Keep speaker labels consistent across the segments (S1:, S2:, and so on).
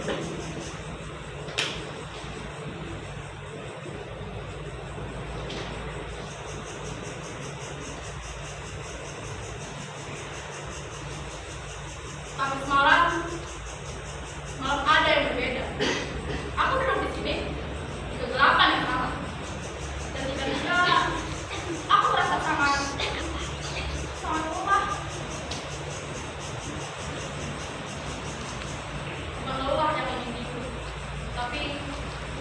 S1: Tapi malam ada yang berbeda. Aku duduk di sini di kegelapan yang sama. Dan tiba-tiba aku merasa sangat lelah. Bukan lelah yang ingin tidur, tapi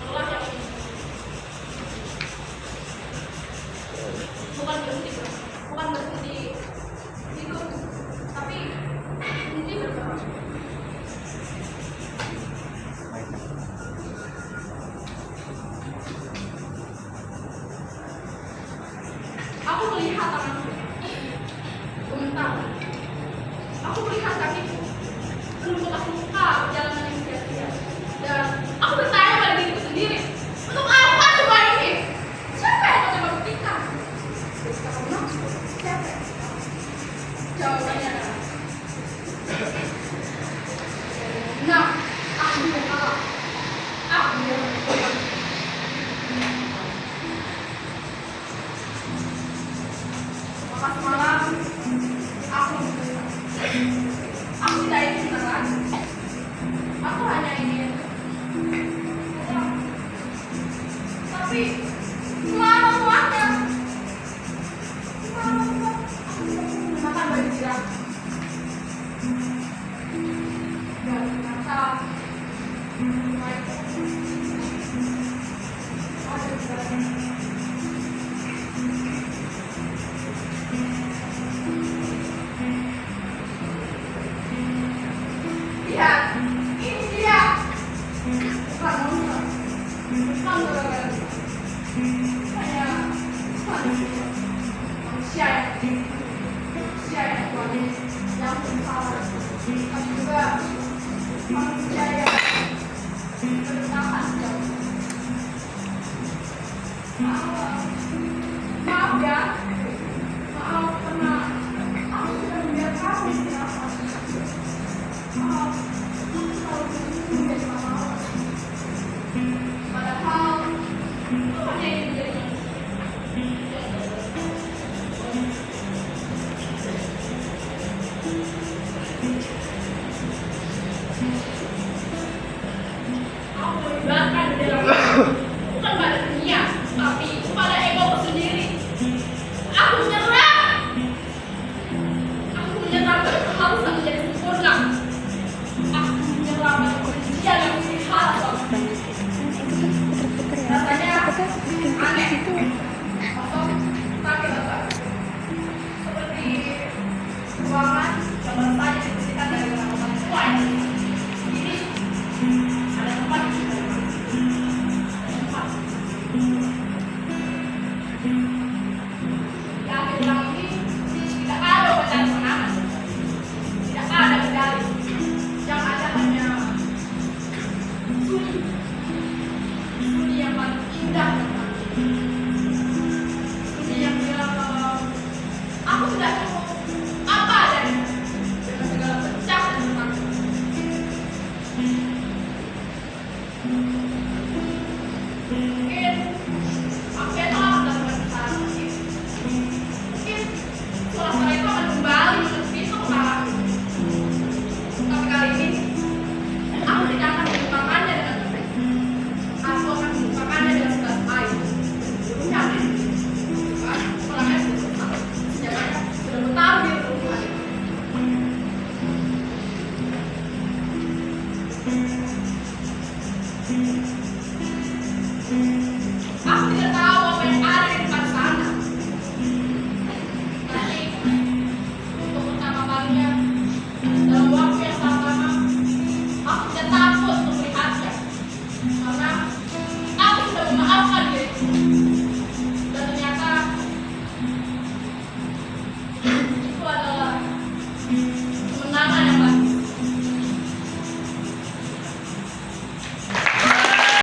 S1: lelah yang ingin tidur. Bukan berhenti tidur, tapi ini bergerak. Aku melihat tanganku gemetar. Aku melihat kakiku penuh luka perjalanan yang sia-sia. Dan aku bertanya pada diriku sendiri, untuk apa semua ini? Siapa yang mencoba buktikan? Siapa? Jawabannya adalah nah, aku yang kalah. Aku yang kalah. Maka semalam aku tidak ingin menyerah. Aku hanya ingin pulang. Tapi semuanya aku menggunakan baju tirak. Dan ternyata mereka ada di dalam. Lihat, ini dia. Bukan monster, bukan gara-gara hanya manusia yang kuat, yang bersalah, tapi juga manusia yang bertahan jauh. Maaf ya,